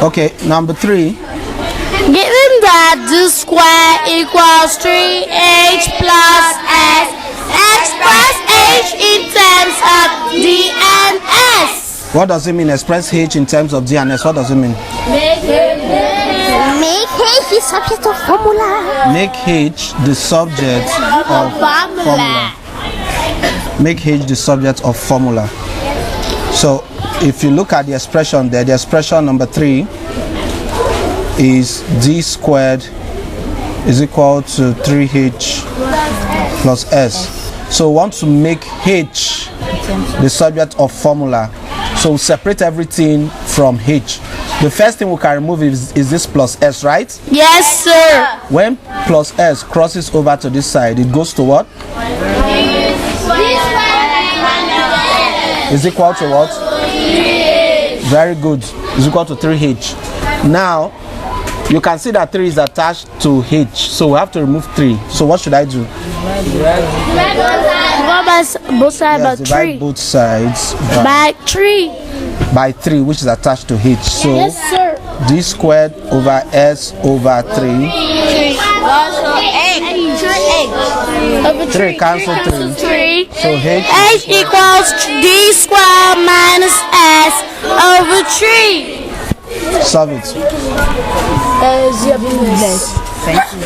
Okay, number 3. Given that d square equals 3h plus s, express h in terms of d and s. What does it mean? Express h in terms of d and s. What does it mean? Make h the subject of formula. Make h the subject of formula. Make h the subject of formula. So if you look at the expression there, the expression number 3 is d squared is equal to 3h plus s. So we want to make h the subject of formula. So we separate everything from h. The first thing we can remove is this plus s, right? Yes, sir. When plus s crosses over to this side, it goes to what? Is equal to what? Very good. Is equal to 3h. Now you can see that 3 is attached to h, so we have to remove 3. So what should I do? Both sides by 3. Divide both sides By 3. by 3, which is attached to h. So Yes, sir. d squared over s over 3. 3 cancel 3. So h equals d squared minus s over 3. solve it. Thank you.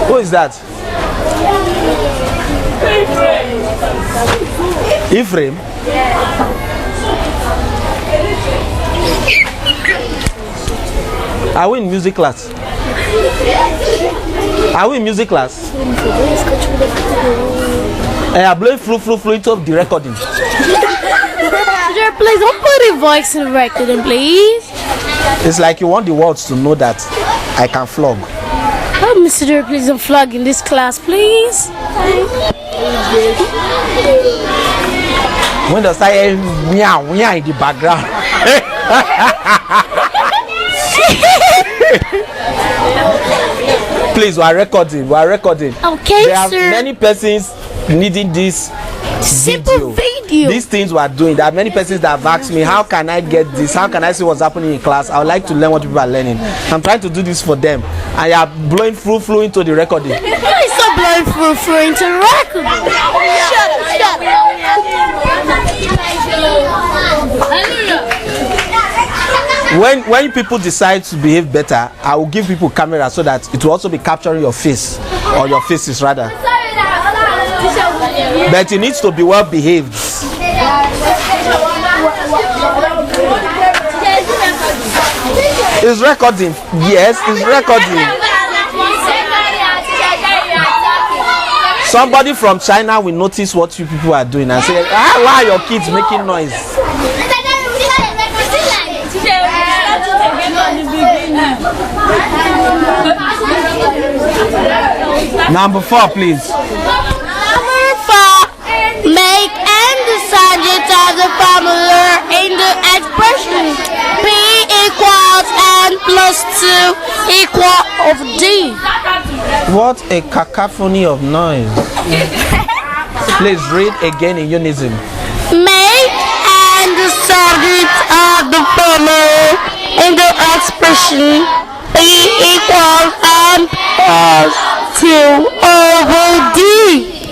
Who is that? Ephraim? Are we in music class? Are we in music class? I blowing flu into the recording. Please don't put a voice in the recording, please. It's like you want the world to know that I can flog. Oh, Mr. Derek, please don't flog in this class, please. When does I hear meow in the background? Please, we are recording. Okay, There are sir. many persons needing this Simple video. These things we are doing. There are many persons that have asked me, how can I get this? How can I see what's happening in class? I would like to learn what people are learning. I'm trying to do this for them. And you are blowing flu into the recording. Why is so blowing flu into the recording? Shut up. When people decide to behave better, I will give people camera so that it will also be capturing your face, or your faces rather. But it needs to be well behaved. It's recording. Yes, it's recording. Somebody from China will notice what you people are doing and say, why are your kids making noise? Number 4, please. Number 4. Make n the subject of the formula in the expression P equals n plus 2 equal of D. What a cacophony of noise. Please read again in unison. Make n the subject of the formula in the expression P equals n plus 2 over D.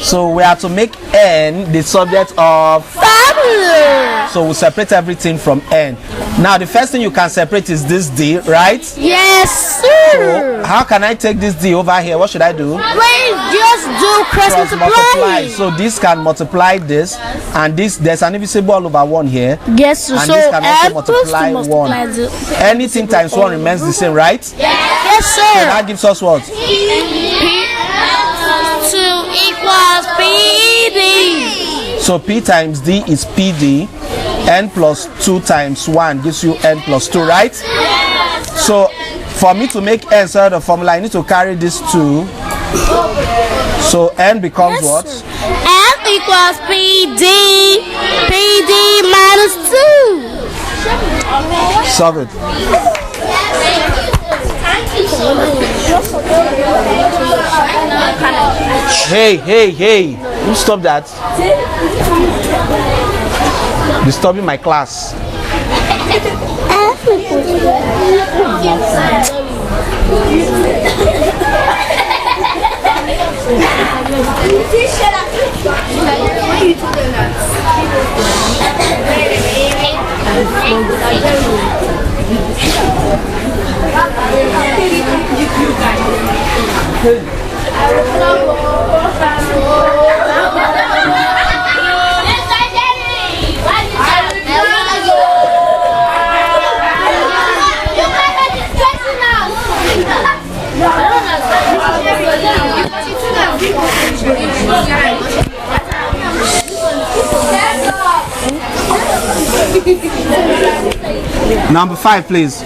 So we have to make n the subject of formula. So we separate everything from n. Now the first thing you can separate is this d, right? Yes, sir. So how can I take this d over here? What should I do? Please just do cross multiply. So this can multiply this, and this, there's an invisible all over 1 here. Yes, sir. And So this can also n multiply plus 1. Anything times 1 remains the same, right? Yes, So sir. that gives us what? P 2 equals PD. So P times D is PD. N plus 2 times 1 gives you N plus 2, right? So for me to make N inside the formula, I need to carry this 2. So N becomes what? N equals PD. PD minus 2. Solve it. Hey, you stop that. Disturbing my class. Number 5, please.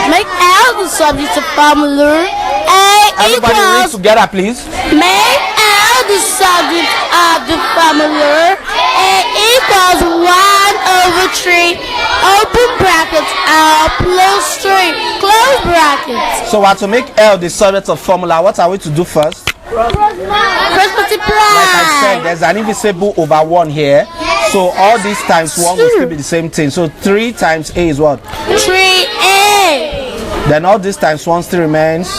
Make L the subject of formula. Everybody read together, please. Make L the subject of the formula. A equals 1/3 open brackets L plus 3 close brackets. So to make L the subject of formula, what are we to do first? First multiply. Like I said, there's an invisible over 1 here. So all these times 1 will still be the same thing. So 3 times A is what? 3A. Then all these times 1 still remains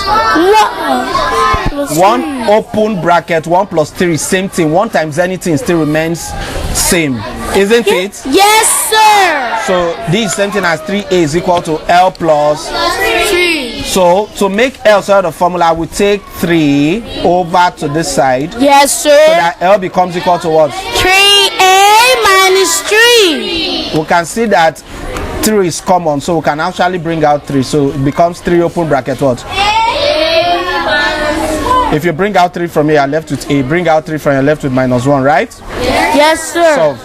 1 open bracket 1 plus 3, same thing. 1 times anything still remains same, isn't it? Yes, sir. So this same thing as 3A is equal to L plus 3. So to make L sort of formula, we take 3 over to this side. Yes, sir. So that L becomes equal to what? 3A minus 3. We can see that 3 is common, so we can actually bring out 3. So it becomes 3 open bracket what? If you bring out 3 from here, you're left with A. Bring out 3 from your left with minus 1, right? Yes, sir. So,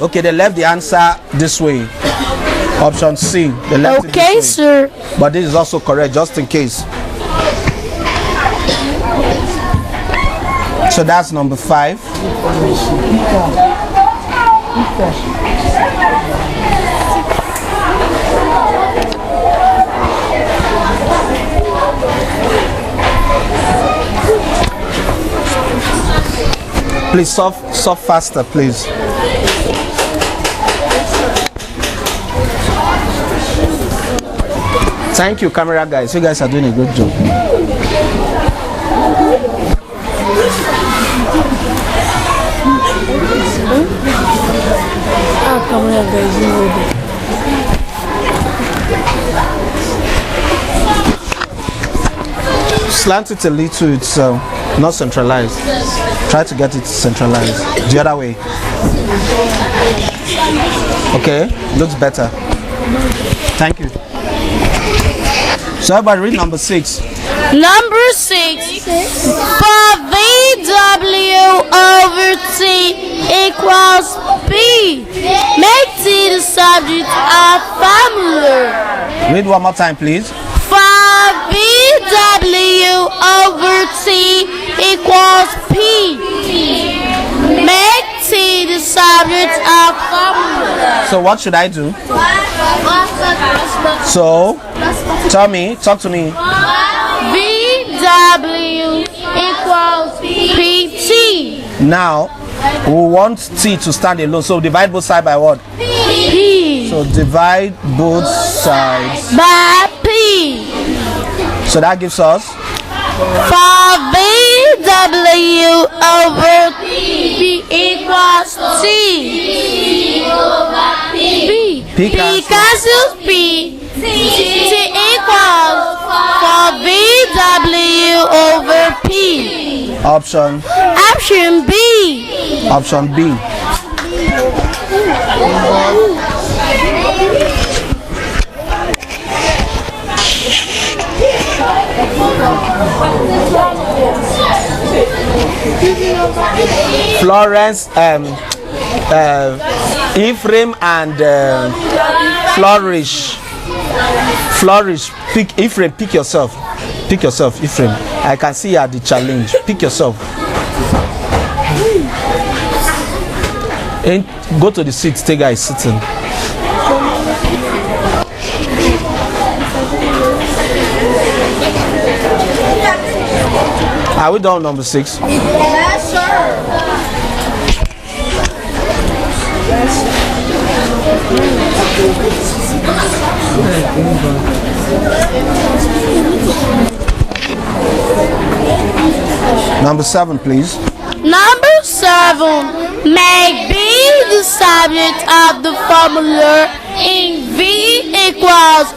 okay, they left the answer this way. Option C. They left it Okay, this way. sir. But this is also correct, just in case. So that's number 5. Please solve faster, please. Thank you, camera guys. You guys are doing a good job. Slant it a little, it's not centralized. Try to get it centralized. The other way. Okay, looks better. Thank you. So everybody read number 6. Number 6. For VW over T equals P, make T the subject of formula. Read one more time, please. For VW over T equals P, make T the subject of formula. So what should I do? So, talk to me. VW equals PT. Now, we want T to stand alone. So divide both sides by what? P. So divide both sides By P. So that gives us For VW over P equals T. P cancels P. T equals for VW over P. option B. Option B. Florence, Ephraim and Flourish. Pick Ephraim. Pick yourself, Ephraim. I can see you at the challenge. Pick yourself. And go to the seat. Tega is sitting. Are we done number 6? Yes, sir. Number 7, please. Number 7. Make B the subject of the formula in V equals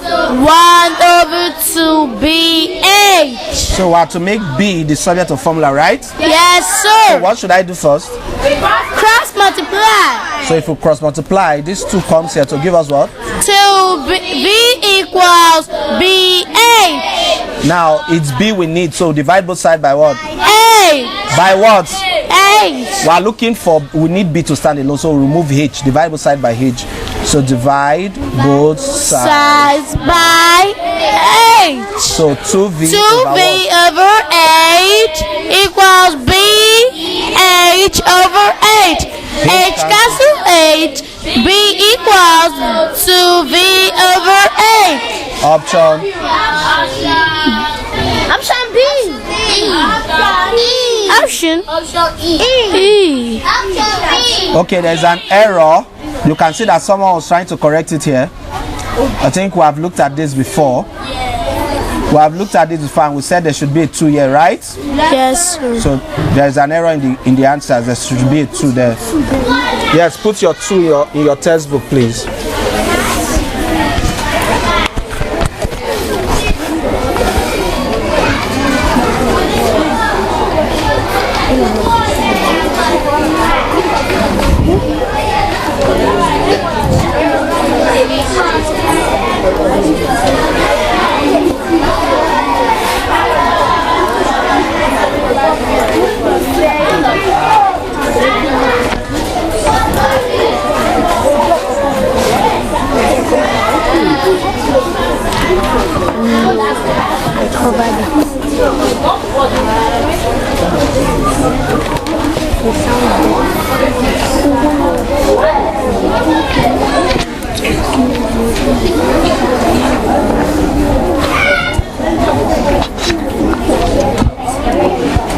1/2BH. So we have to make B the subject of formula, right? Yes, So sir. what should I do first? Cross multiply. So if we cross multiply, these 2 comes here to give us what? 2V equals BH. Now it's B we need, so divide both sides by what? H. By what? H. We are looking for, we need B to stand alone, so remove H, divide both sides by H. So divide both sides. Size by H. So 2V 2V over H equals BH over H. H cancel H. B equals 2V over H. Option. Option B. Option E. Okay, there's an error. You can see that someone was trying to correct it here. I think we have looked at this before. We have looked at this before and we said there should be a 2 here, right? Yes, sir. So there's an error in the answers. There should be a 2 there. Yes, put your 2 in your textbook, please.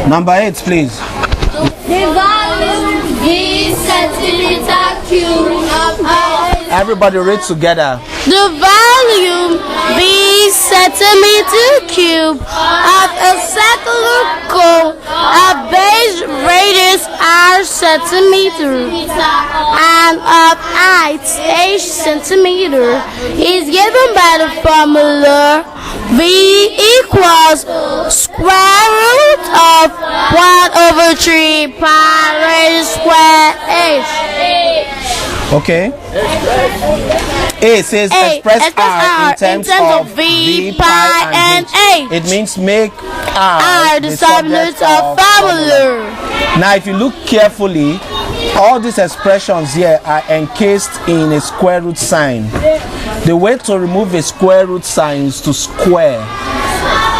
Number 8, please. The volume V centimeter cube of Everybody read together. the volume B centimeter cube of a circular cone of base radius R centimeter and of height H centimeter is given by the formula V equals square root of 1/3 pi raised square H. Okay. A says express R in terms of V, pi, and H. It means make R The subject of formula. Now, if you look carefully, all these expressions here are encased in a square root sign. The way to remove a square root sign is to square.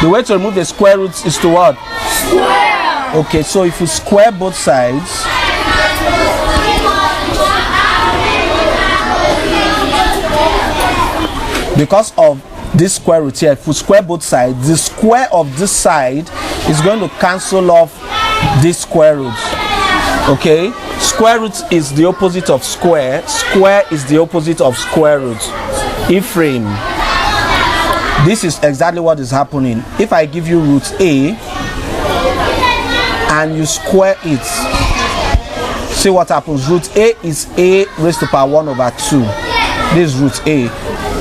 The way to remove a square root is to what? Square. Okay, so if you square both sides, because of this square root here, if you square both sides, the square of this side is going to cancel off this square root. Okay, square root is the opposite of square. Square is the opposite of square root. Ephraim, this is exactly what is happening. If I give you root A and you square it, see what happens. Root A is A raised to power 1/2. This is root A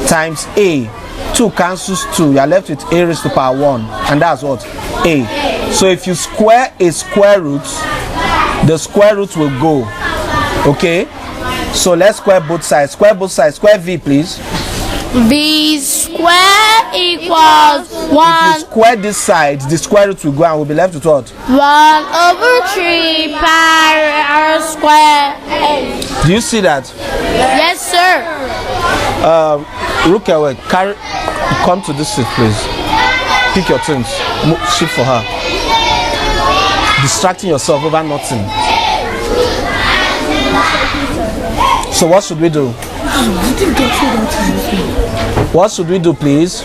times A. 2 cancels 2. You are left with A raised to power 1, and that's what? A. So if you square a square root, the square root will go. Okay, so let's square both sides. Square both sides. Square V, please. V square equals If 1 you square this side, the square root will go and we'll be left with what? 1/3 pi r square h. Do you see that? Yes, sir. Rukewe, come to this seat, please. Pick your things. Shift for her. Distracting yourself over nothing. So what should we do? What should we do, please?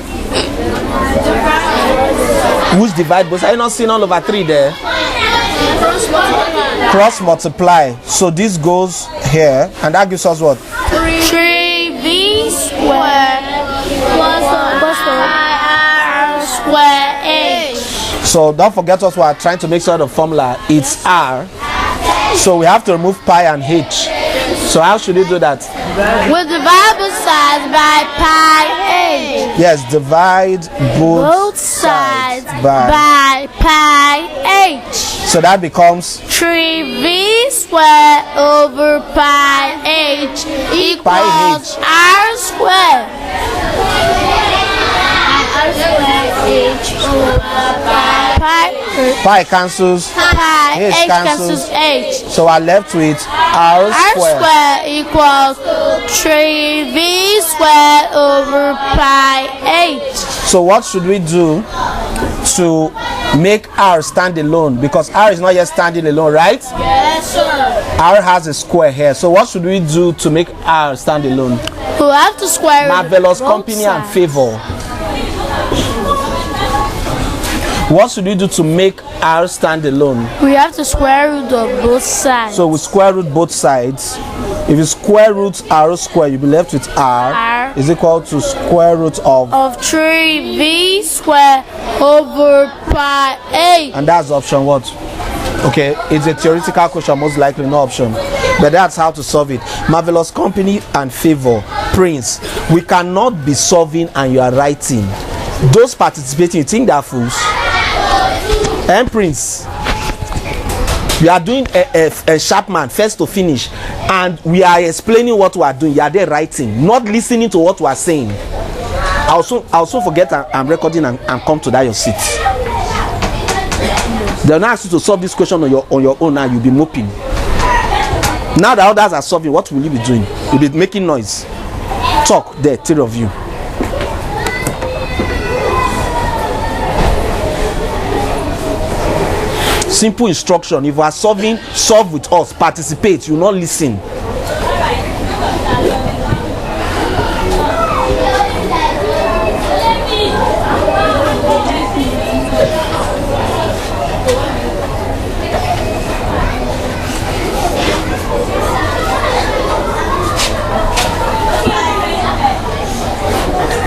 Which divide both? Are you not seeing all over 3 there? Cross multiply. So this goes here, and that gives us what? 3v square plus r square h. So don't forget us, we are trying to make sure the formula it's r. So we have to remove pi and h. So how should we do that? We'll divide both sides by pi h. Yes, divide both sides by. pi h. So that becomes 3v square over pi h equals r square. Pi cancels, Pi h h cancels. cancels h. So we're left with r R square. square equals 3v square over pi h. So what should we do to make r stand alone? Because r is not yet standing alone, right? Yes, sir. R has a square here. So what should we do to make r stand alone? We'll have to square Marvelous both company and sides. favor. What should we do to make r stand alone? We have to square root of both sides. So we square root both sides. If you square root r square, you'll be left with r R is equal to square root of, 3v square over pi h. and that's option what? Okay, it's a theoretical question, most likely no option, but that's how to solve it. Marvelous company and favor. Prince, we cannot be solving and you are writing. Those participating, you think they are fools? And Prince, we are doing a sharp man first to finish, and we are explaining what we are doing. You are there writing, not listening to what we are saying. I also forget I'm recording and come to that your seat. They'll now ask you to solve this question on your own, and you'll be moping. Now the others are solving, what will you be doing? You'll be making noise. Talk there, 3 of you. Simple instruction. If you are solving, solve with us. Participate. You will not listen.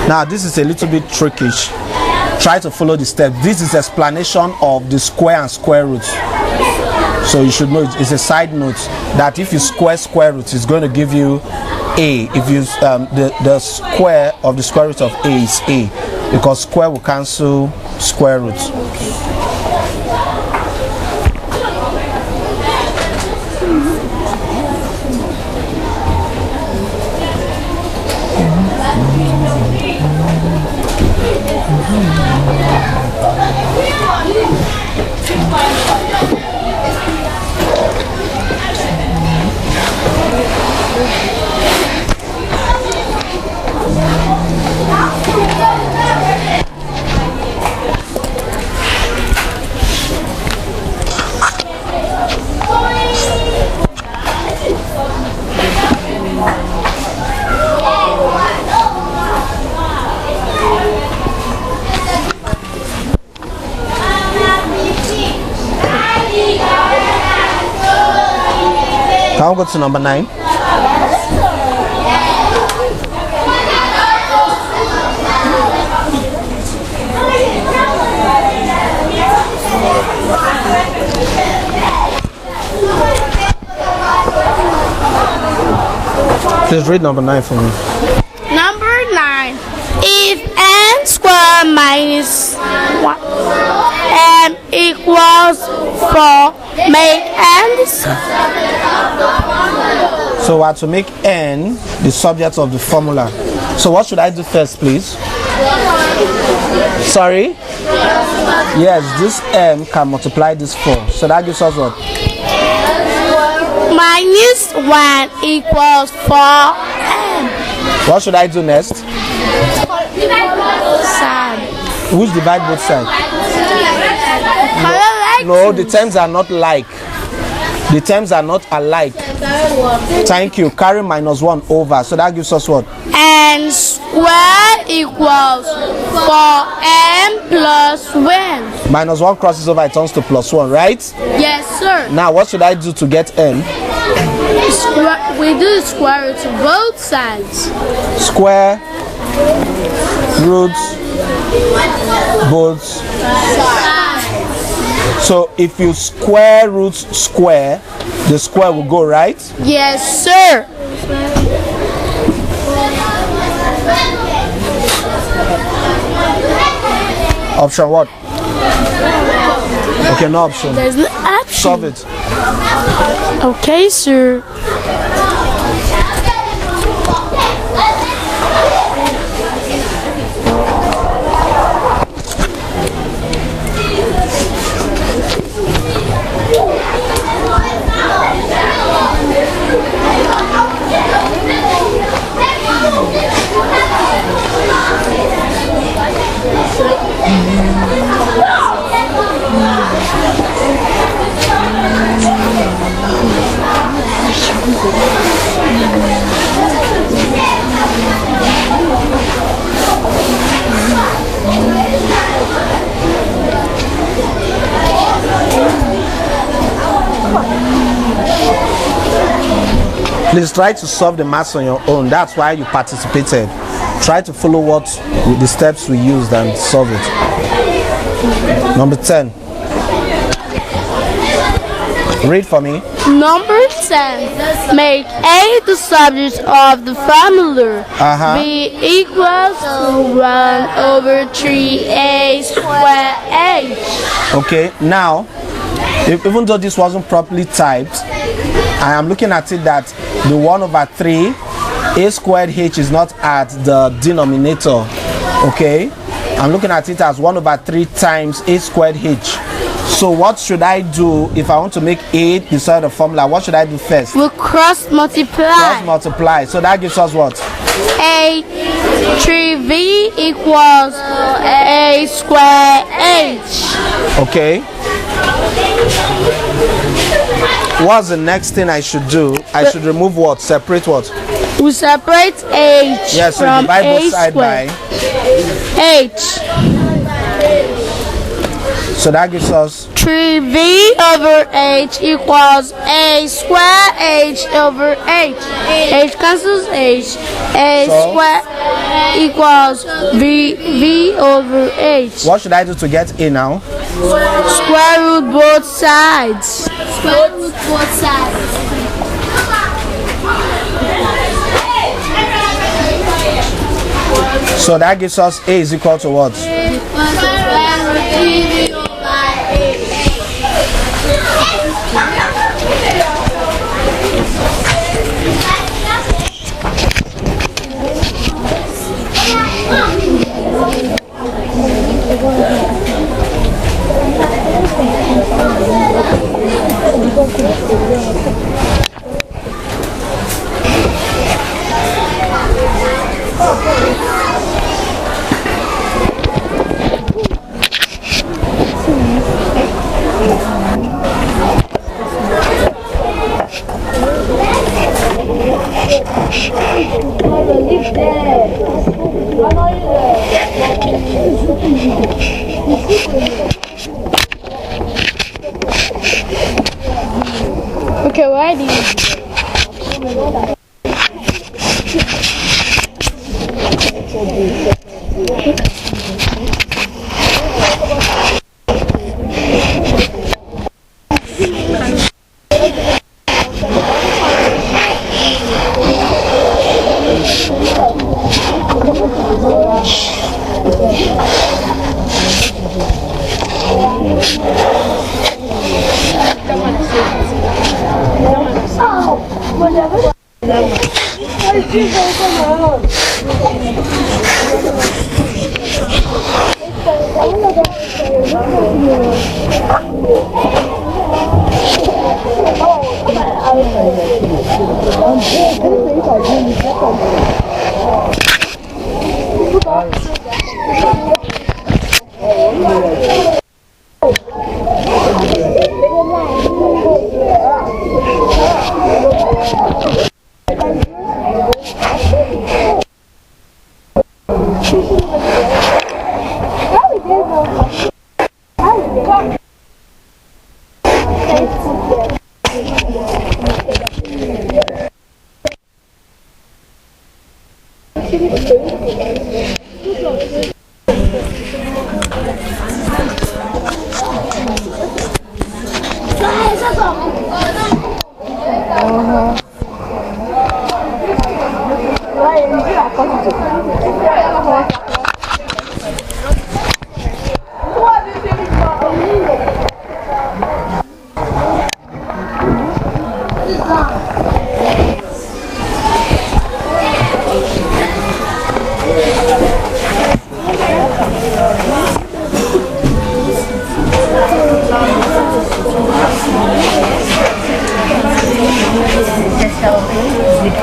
Now this is a little bit trickish. Try to follow the step. This is explanation of the square and square roots. So you should know it's a side note that if you square root, it's going to give you a. If you the square of the square root of a is a, because square will cancel square root. Can we go to number 9? Please read number 9 for me. Number 9. If n squared minus 1 m equals 4, make n the subject. So we have to make n the subject of the formula. So what should I do first, please? Sorry? Yes, this m can multiply this 4. So that gives us what? Minus 1 equals 4m. What should I do next? Side. Which divide both sides? No, the terms are not like. The terms are not alike. Thank you. Carry minus 1 over. So that gives us what? And square equals 4m plus 1. Minus 1 crosses over, it turns to plus 1, right? Yes, sir. Now, what should I do to get m? We do the square root of both sides. Square roots both. So if you square root square, the square will go, right? Yes, sir. Option what? Okay, no option. There's no option. Solve it. Okay, sir. Please try to solve the maths on your own. That's why you participated. Try to follow what the steps we used and solve it. Number 10. Read for me. Number 10. Make A the subject of the formula. B equals to 1 over 3a square h. Okay, now, even though this wasn't properly typed, I am looking at it that the 1 over 3 a squared h is not at the denominator. Okay, I'm looking at it as 1 over 3 times a squared h. So what should I do if I want to make 8 beside the formula? What should I do first? We'll cross multiply. Cross multiply. So that gives us what? A 3v equals a square h. Okay. What's the next thing I should do? I should remove what? Separate what? We separate h yes, so from divide a both side square. by H. So that gives us 3v over h equals a square h over h. H cancels h. A square equals v over h. What should I do to get a now? Square root both sides. Square root both sides. So that gives us a is equal to what? Okay, ready.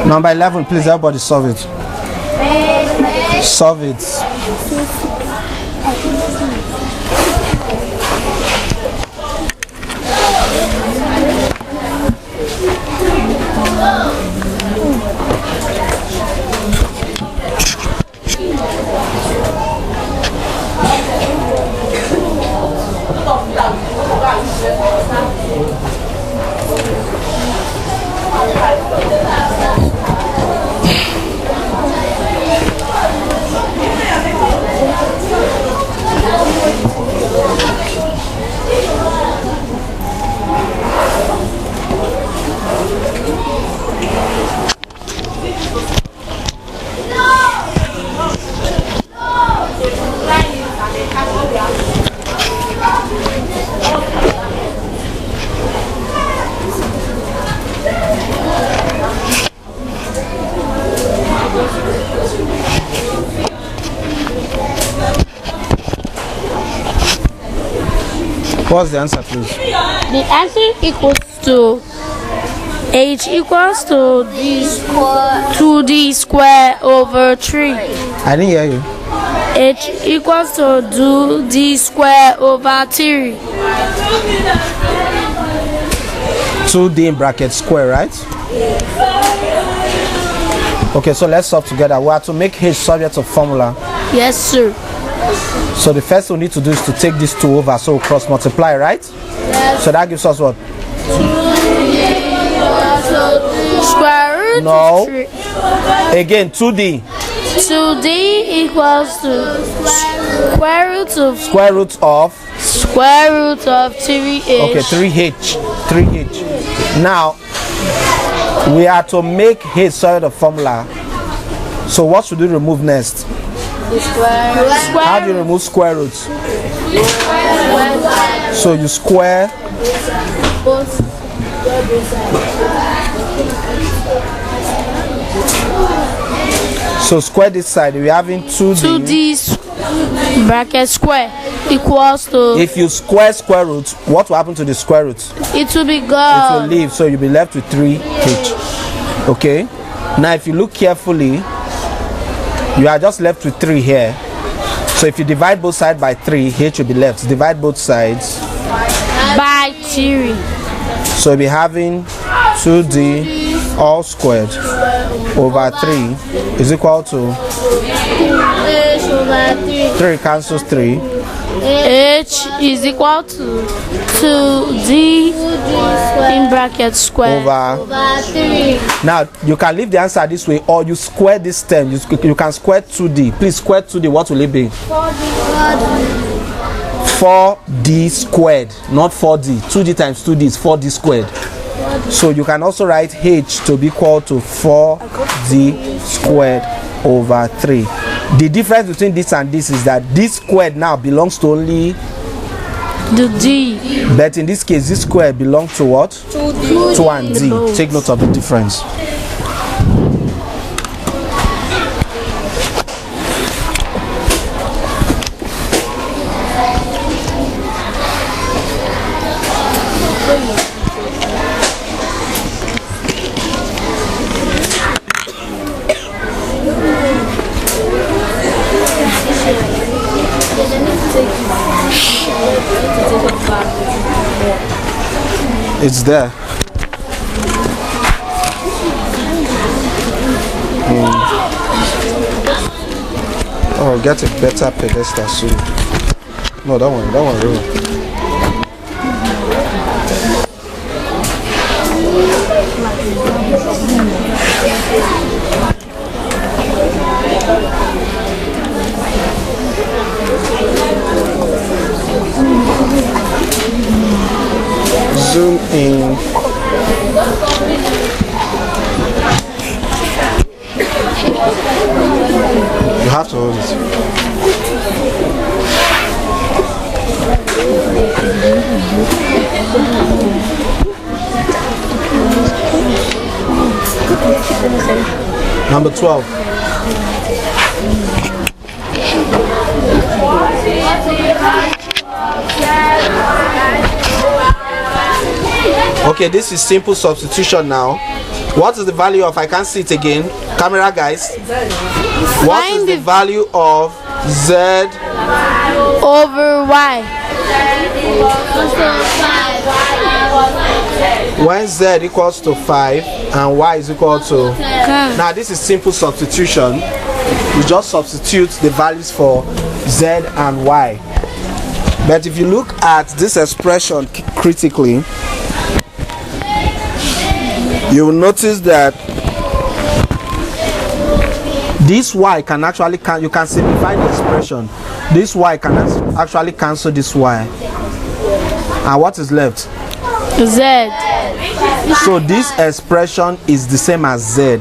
Number 11, please everybody solve it. Solve it. What's the answer, please? The answer equals to h equals to d square over 3. I didn't hear you. H equals to d square over 3. 2d in bracket square, right? Okay, so let's solve together. We have to make h subject of formula. Yes, sir. So the first thing we need to do is to take this 2 over, so we'll cross multiply, right? Yes. So that gives us what? Square root No. of 3. Again, 2d. 2d equals to square root of 3h. Okay, 3h. 3h. Now we are to make h subject of formula. So what should we remove next? How do you remove square roots? So you square. So square this side. We're having 2d bracket square equals to. If you square square root, what will happen to the square root? It will be It will gone. leave, so you'll be left with 3h. Okay? Now if you look carefully, you are just left with 3 here. So if you divide both sides by 3, h will be left. Divide both sides By 3. so you'll be having 2d all squared over 3 is equal to H over 3. 3 cancels 3. H is equal to 2d in bracket square Over 3. Now you can leave the answer this way, or you square this term. You can square 2d. Please square 2d. What will it be? 4d squared, not 4d. 2d times 2d is 4d squared. So you can also write h to be equal to 4d squared over 3. The difference between this and this is that this squared now belongs to only The d. but in this case this square belongs to what? 2 and d. Take note of the difference. It's there. Oh, get a better pedestal soon. No, that one wrong. Zoom in. You have to hold it. Number 12. Okay, this is simple substitution now. What is the value of, I can't see it again, camera guys. What is the value of Z over Y? When Z equals to 5 and Y is equal to... Now this is simple substitution. We just substitute the values for Z and Y. But if you look at this expression critically, you will notice that this Y can actually, you can simplify the expression. This Y can actually cancel this Y. And what is left? Z. So this expression is the same as Z,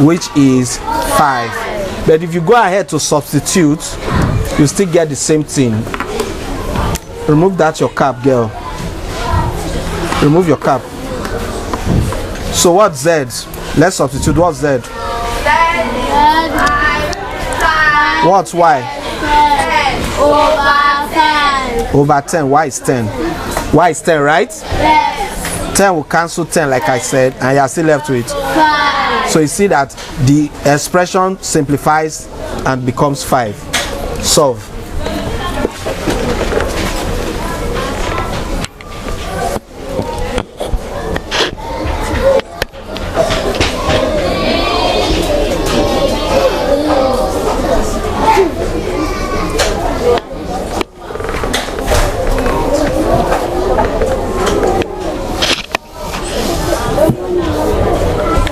which is 5. But if you go ahead to substitute, you still get the same thing. Remove that your cap, girl. Remove your cap. So what's Z? Let's substitute. What's Z? What's Y? 10 over 10. Over 10. Y is 10. Y is 10, right? Yes. 10 will cancel 10, like I said, and you are still left with 5. So you see that the expression simplifies and becomes 5. Solve.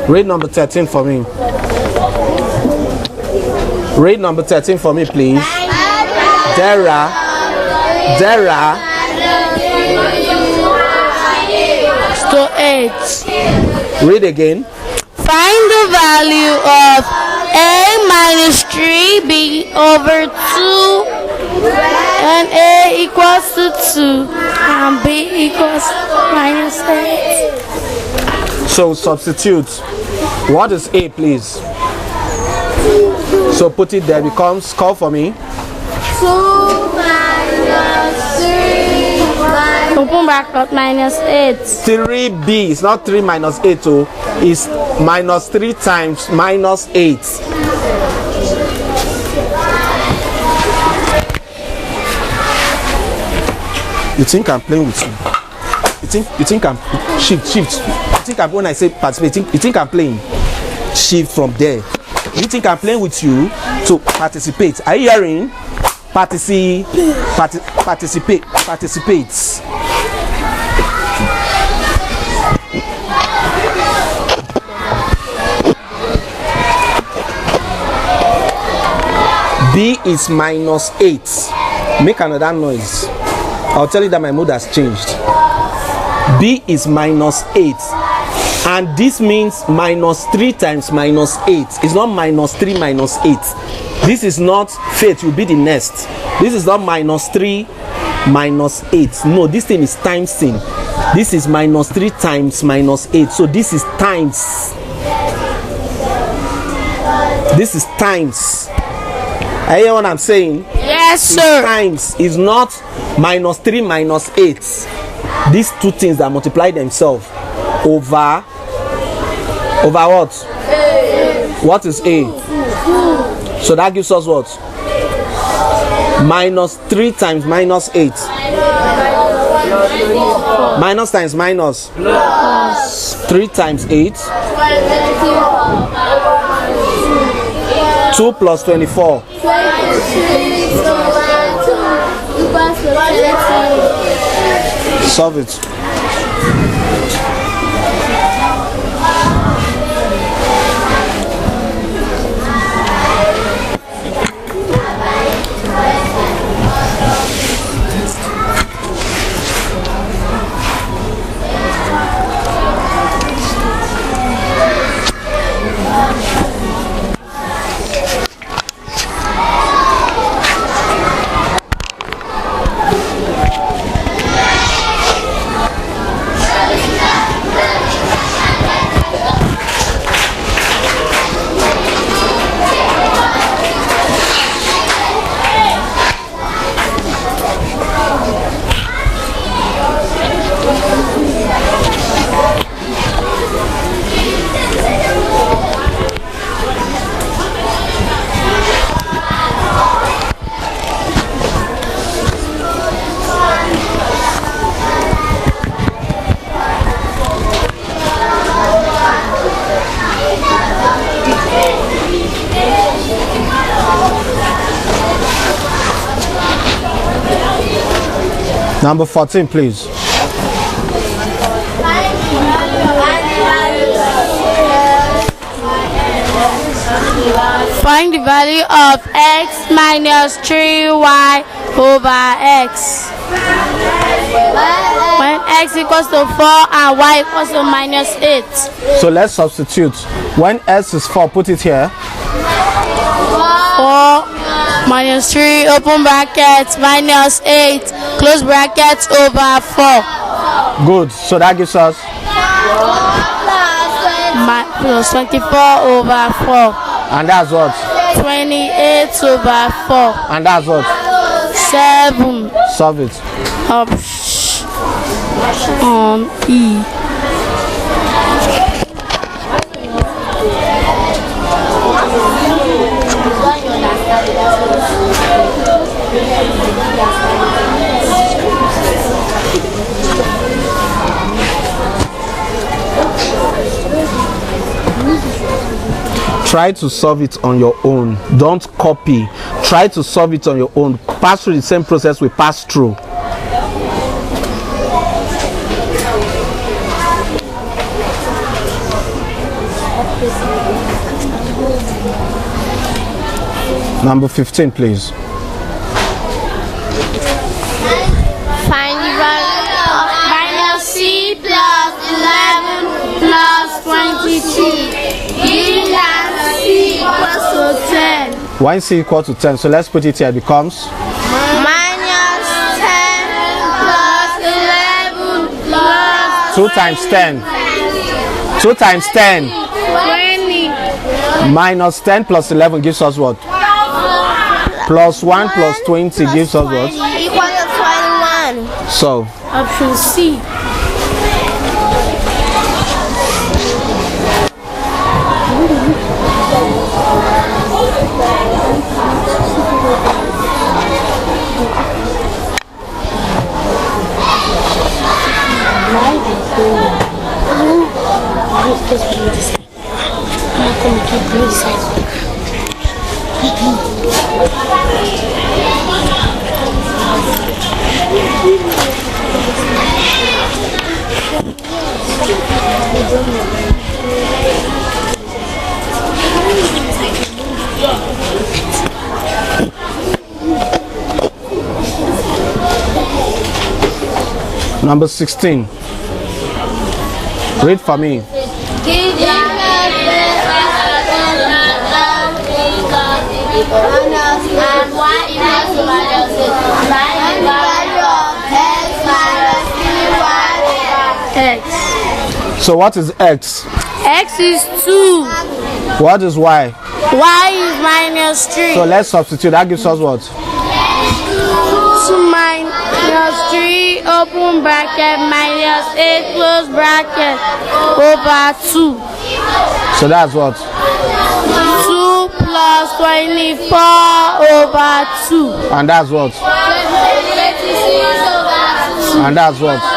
Read number 13 for me. Read number 13 for me, please. Dara. So 8. Read again. Find the value of A minus 3B over 2 and A equals to 2 and B equals minus 8. So substitute. What is A, please? So put it there. Becomes, call for me. 2 minus 3 open bracket minus 8. 3B. It's not 3 minus 8. Oh, it's minus 3 times minus 8. You think I'm playing with you? You think I'm shift? You think I'm, when I say participating, you think I'm playing? Shift from there. You think I'm playing with you to participate? Are you hearing? Participate. B is minus 8. Make another noise. I'll tell you that my mood has changed. B is minus 8. And this means minus 3 times minus 8. It's not minus 3 minus 8. This is not fate, will be the next. This is not minus 3 minus 8. No, this thing is times thing. This is minus 3 times minus 8. So this is times. This is times. I hear what I'm saying? Yes, sir. Times is not minus 3 minus 8. These two things that multiply themselves over what? A. What is A? So that gives us what? Minus 3 times minus 8. Minus times minus. 3 times 8. 2 plus 24. Solve it. Number 14, please. Find the value of x minus 3y over x. When x equals to 4 and y equals to minus 8. So let's substitute. When s is 4, put it here. 4 minus 3, open brackets, minus 8, close brackets, over 4. Good. So that gives us Plus 24 over 4. and that's what? 28 over 4. And that's what? 7. Solve it. Option E. Try to solve it on your own. Don't copy. Try to solve it on your own. Pass through the same process we passed through. Number 15, please. Find the value of minus c plus 11 plus 22. Giving that c equals to 10. Why is c equal to 10? So let's put it here. It becomes Minus 10 plus 11 plus 2 times 10. 2 times 10. 20. Minus 10 plus 11 gives us what? Plus 1 plus 20 gives us what? Equal to 21. So, Option C. number 16. Read for me. So what is x? X is 2. What is y? Y is minus 3. So let's substitute. That gives us what? 2 minus 3, open bracket, minus 8, close bracket, over 2. So that's what? 2 plus 24/2. And that's what? And that's what?